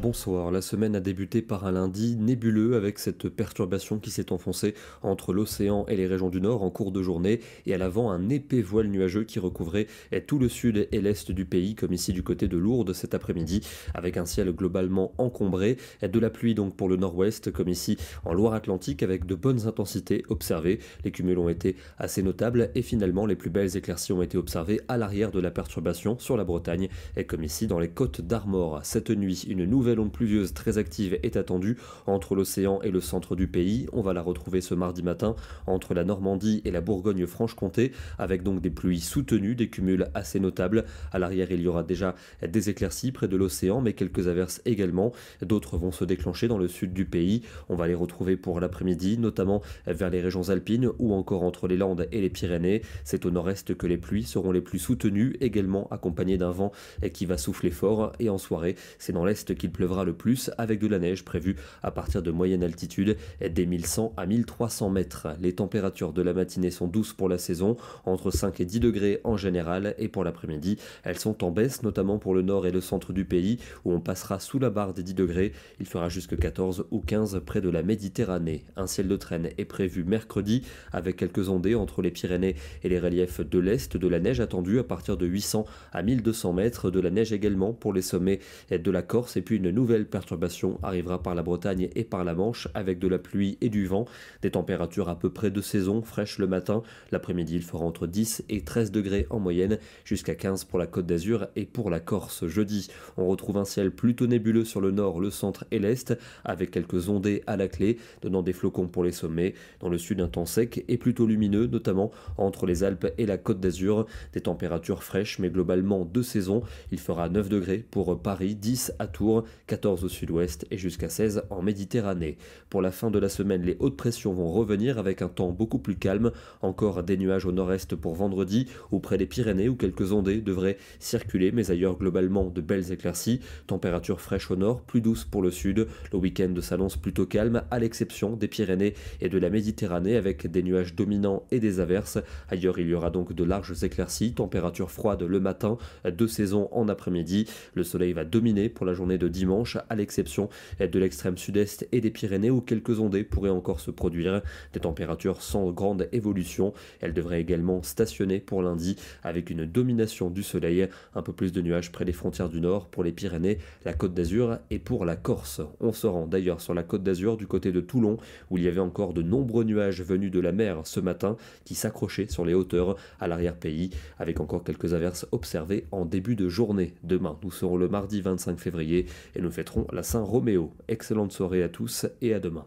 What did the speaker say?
Bonsoir, la semaine a débuté par un lundi nébuleux avec cette perturbation qui s'est enfoncée entre l'océan et les régions du nord en cours de journée et à l'avant un épais voile nuageux qui recouvrait tout le sud et l'est du pays comme ici du côté de Lourdes cet après-midi avec un ciel globalement encombré, de la pluie donc pour le nord-ouest comme ici en Loire-Atlantique avec de bonnes intensités observées. Les cumuls ont été assez notables et finalement les plus belles éclaircies ont été observées à l'arrière de la perturbation sur la Bretagne et comme ici dans les côtes d'Armor. Cette nuit, une nouvelle onde pluvieuse très active est attendue entre l'océan et le centre du pays. On va la retrouver ce mardi matin entre la Normandie et la Bourgogne-Franche-Comté avec donc des pluies soutenues, des cumuls assez notables. À l'arrière, il y aura déjà des éclaircies près de l'océan mais quelques averses également. D'autres vont se déclencher dans le sud du pays. On va les retrouver pour l'après-midi, notamment vers les régions alpines ou encore entre les Landes et les Pyrénées. C'est au nord-est que les pluies seront les plus soutenues, également accompagnées d'un vent qui va souffler fort et en soirée, c'est dans l'est qu'il pleuvra le plus avec de la neige prévue à partir de moyenne altitude des 1100 à 1300 mètres. Les températures de la matinée sont douces pour la saison, entre 5 et 10 degrés en général et pour l'après-midi, elles sont en baisse notamment pour le nord et le centre du pays où on passera sous la barre des 10 degrés. Il fera jusque 14 ou 15 près de la Méditerranée. Un ciel de traîne est prévu mercredi avec quelques ondées entre les Pyrénées et les reliefs de l'est, de la neige attendue à partir de 800 à 1200 mètres, de la neige également pour les sommets de la Corse et puis une nouvelle perturbation arrivera par la Bretagne et par la Manche avec de la pluie et du vent, des températures à peu près de saison, fraîches le matin, l'après-midi il fera entre 10 et 13 degrés en moyenne, jusqu'à 15 pour la Côte d'Azur et pour la Corse. Jeudi, on retrouve un ciel plutôt nébuleux sur le nord, le centre et l'est, avec quelques ondées à la clé, donnant des flocons pour les sommets. Dans le sud, un temps sec et plutôt lumineux, notamment entre les Alpes et la Côte d'Azur, des températures fraîches mais globalement de saison. Il fera 9 degrés pour Paris, 10 à Tours, 14 au sud-ouest et jusqu'à 16 en Méditerranée. Pour la fin de la semaine, les hautes pressions vont revenir avec un temps beaucoup plus calme. Encore des nuages au nord-est pour vendredi, ou près des Pyrénées où quelques ondées devraient circuler, mais ailleurs globalement de belles éclaircies. Température fraîche au nord, plus douce pour le sud. Le week-end s'annonce plutôt calme, à l'exception des Pyrénées et de la Méditerranée avec des nuages dominants et des averses. Ailleurs, il y aura donc de larges éclaircies, température froide le matin, de saison en après-midi. Le soleil va dominer pour la journée de dimanche, à l'exception de l'extrême sud-est et des Pyrénées où quelques ondées pourraient encore se produire. Des températures sans grande évolution. Elles devraient également stationner pour lundi avec une domination du soleil. Un peu plus de nuages près des frontières du nord pour les Pyrénées, la Côte d'Azur et pour la Corse. On se rend d'ailleurs sur la Côte d'Azur du côté de Toulon où il y avait encore de nombreux nuages venus de la mer ce matin qui s'accrochaient sur les hauteurs à l'arrière-pays avec encore quelques averses observées en début de journée. Demain, nous serons le mardi 25 février et nous fêterons la Saint-Roméo. Excellente soirée à tous et à demain.